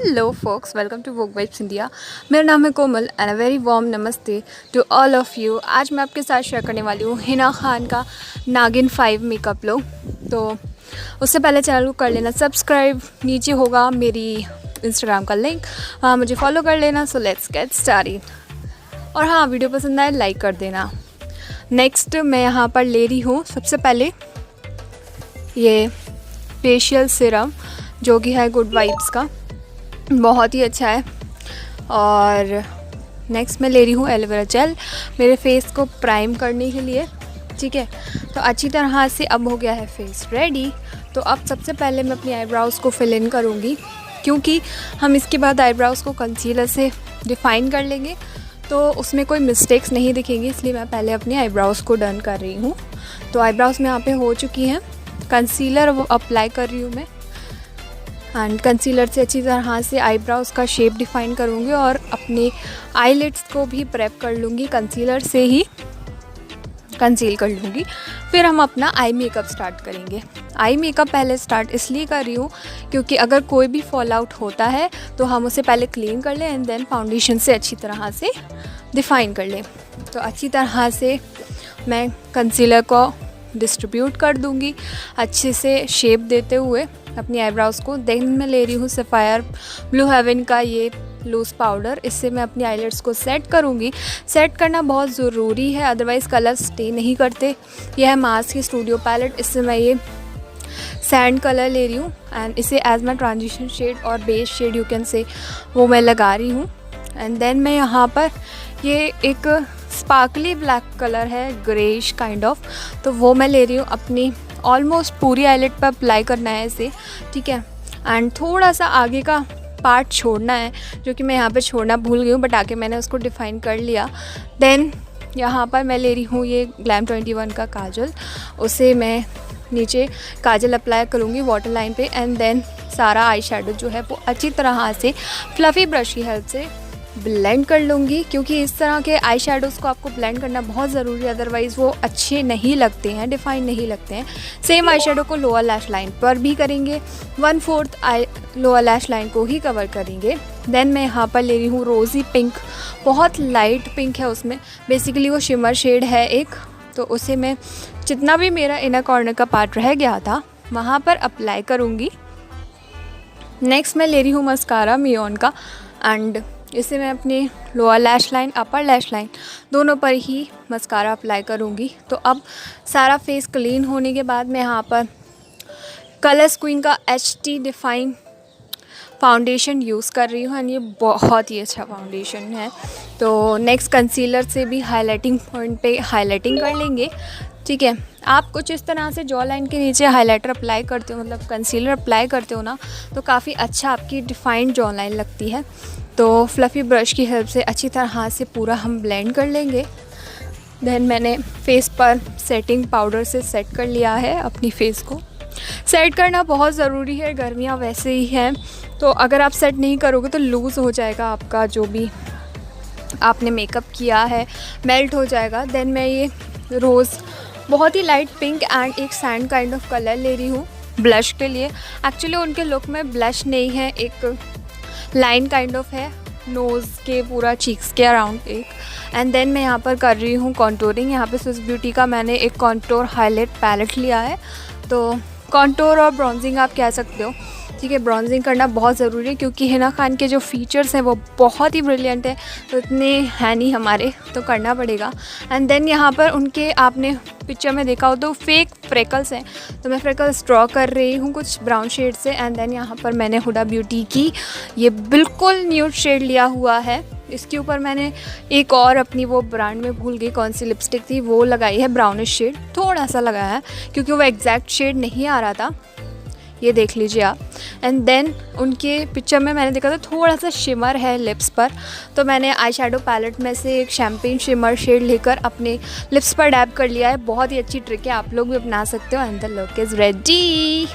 Hello folks, welcome to Vogue vibes India. मेरा नाम है Komal and a very warm namaste to all of you. आज मैं आपके साथ शेयर करने वाली हूँ हिना खान का नागिन 5 मेकअप लुक। तो उससे पहले चैनल को कर लेना सब्सक्राइब, नीचे होगा मेरी इंस्टाग्राम का लिंक, वहाँ मुझे फॉलो कर लेना। So let's get started. और हाँ, वीडियो पसंद आए लाइक कर देना। नेक्स्ट मैं यहाँ पर ले रही हूँ सबसे पहले ये फेशियल सिरम, जो कि है गुड वाइब्स का, बहुत ही अच्छा है। और नेक्स्ट मैं ले रही हूँ एलोवेरा जेल मेरे फेस को प्राइम करने के लिए। ठीक है, तो अच्छी तरह से अब हो गया है फेस रेडी। तो अब सबसे पहले मैं अपनी आईब्राउज़ को फिल इन करूँगी, क्योंकि हम इसके बाद आईब्राउज़ को कंसीलर से डिफ़ाइन कर लेंगे, तो उसमें कोई मिस्टेक्स नहीं दिखेंगी। इसलिए मैं पहले अपनी आईब्राउज़ को डन कर रही हूँ। तो आईब्राउज़ में यहाँ पे हो चुकी हैं, कंसीलर वो अप्लाई कर रही हूँ मैं, एंड कंसीलर से अच्छी तरह से आईब्राउज़ का शेप डिफ़ाइन करूँगी और अपने आईलिड्स को भी प्रेप कर लूँगी, कंसीलर से ही कंसील कर लूँगी। फिर हम अपना आई मेकअप स्टार्ट करेंगे। आई मेकअप पहले स्टार्ट इसलिए कर रही हूँ क्योंकि अगर कोई भी फॉल आउट होता है तो हम उसे पहले क्लीन कर लें एंड देन फाउंडेशन से अच्छी तरह से डिफ़ाइन कर लें। तो अच्छी तरह से मैं कंसीलर को डिस्ट्रीब्यूट कर दूँगी, अच्छे से शेप देते हुए अपनी आईब्राउज़ को। देन मैं ले रही हूँ सफ़ायर ब्लू हेवन का ये लूज़ पाउडर, इससे मैं अपनी आईलिड्स को सेट करूँगी। सेट करना बहुत ज़रूरी है, अदरवाइज़ कलर स्टे नहीं करते। यह है मार्स की स्टूडियो पैलेट, इससे मैं ये सैंड कलर ले रही हूँ एंड इसे एज माई ट्रांजिशन शेड और base shade you can say वो मैं लगा रही हूँ। एंड देन मैं यहाँ पर ये एक स्पार्कली ब्लैक कलर है, ग्रेइश काइंड ऑफ, तो वो मैं ले रही हूँ अपनी ऑलमोस्ट पूरी आईलिड पर अप्लाई करना है इसे। ठीक है, एंड थोड़ा सा आगे का पार्ट छोड़ना है, जो कि मैं यहाँ पे छोड़ना भूल गई हूँ, बट आके मैंने उसको डिफ़ाइन कर लिया। देन यहाँ पर मैं ले रही हूँ ये ग्लैम 21 का काजल, उसे मैं नीचे काजल अप्लाई करूँगी वाटर लाइन पे। एंड देन सारा आई शेडो जो है वो अच्छी तरह से फ्लफ़ी ब्रश की हेल्प से ब्लेंड कर लूँगी, क्योंकि इस तरह के आई शेडोज़ को आपको ब्लेंड करना बहुत ज़रूरी है, अदरवाइज़ वो अच्छे नहीं लगते हैं, डिफ़ाइन नहीं लगते हैं। सेम आई शेडो को लोअर लैश लाइन पर भी करेंगे, 1/4 आई लोअर लैश लाइन को ही कवर करेंगे। देन मैं यहाँ पर ले रही हूँ रोज़ी पिंक, बहुत लाइट पिंक है उसमें, बेसिकली वो शिमर शेड है एक, तो उसे मैं जितना भी मेरा इनर कॉर्नर का पार्ट रह गया था वहाँ पर अप्लाई करूँगी। नेक्स्ट मैं ले रही हूँ मस्कारा मियोन का, एंड इसे मैं अपने लोअर लैश लाइन, अपर लैश लाइन दोनों पर ही मस्कारा अप्लाई करूँगी। तो अब सारा फेस क्लीन होने के बाद मैं यहाँ पर कलर्स क्वीन का HD डिफ़ाइन फाउंडेशन यूज़ कर रही हूँ, एंड ये बहुत ही अच्छा फाउंडेशन है। तो नेक्स्ट कंसीलर से भी हाइलाइटिंग पॉइंट पे हाइलाइटिंग कर लेंगे। ठीक है, आप कुछ इस तरह से जॉ लाइन के नीचे हाइलाइटर अप्लाई करते हो, मतलब कंसीलर अप्लाई करते हो ना, तो काफ़ी अच्छा आपकी डिफ़ाइंड जॉ लाइन लगती है। तो फ्लफ़ी ब्रश की हेल्प से अच्छी तरह से पूरा हम ब्लेंड कर लेंगे। देन मैंने फेस पर सेटिंग पाउडर से सेट कर लिया है अपनी फेस को। सेट करना बहुत ज़रूरी है, गर्मियाँ वैसे ही हैं, तो अगर आप सेट नहीं करोगे तो लूज़ हो जाएगा आपका जो भी आपने मेकअप किया है, मेल्ट हो जाएगा। देन मैं ये रोज़ बहुत ही लाइट पिंक एंड एक सैंड काइंड ऑफ कलर ले रही हूँ ब्लश के लिए। एक्चुअली उनके लुक में ब्लश नहीं है, एक लाइन काइंड ऑफ है नोज़ के पूरा चीक्स के अराउंड एक। एंड देन मैं यहाँ पर कर रही हूँ कॉन्टोरिंग। यहाँ पे स्विस ब्यूटी का मैंने एक कॉन्टोर हाईलाइट पैलेट लिया है, तो कॉन्टोर और ब्रॉन्जिंग आप कह सकते हो। ठीक है, ब्रॉन्जिंग करना बहुत ज़रूरी है क्योंकि हिना खान के जो फीचर्स हैं वो बहुत ही ब्रिलियंट है, तो इतने हैं नहीं हमारे, तो करना पड़ेगा। एंड देन यहाँ पर उनके आपने पिक्चर में देखा हो तो फेक फ्रेकल्स हैं, तो मैं फ्रेकल्स ड्रॉ कर रही हूँ कुछ ब्राउन शेड से। एंड देन यहाँ पर मैंने हुडा ब्यूटी की ये बिल्कुल न्यूड शेड लिया हुआ है, इसके ऊपर मैंने एक और अपनी वो ब्रांड में भूल गई कौन सी लिपस्टिक थी, वो लगाई है ब्राउनिश शेड, थोड़ा सा लगाया है क्योंकि वो एग्जैक्ट शेड नहीं आ रहा था, ये देख लीजिए आप। एंड देन उनके पिक्चर में मैंने देखा था थोड़ा सा शिमर है लिप्स पर, तो मैंने आई शेडो पैलेट में से एक शैम्पेन शिमर शेड लेकर अपने लिप्स पर डैब कर लिया है। बहुत ही अच्छी ट्रिक है, आप लोग भी अपना सकते हो। And the look is ready.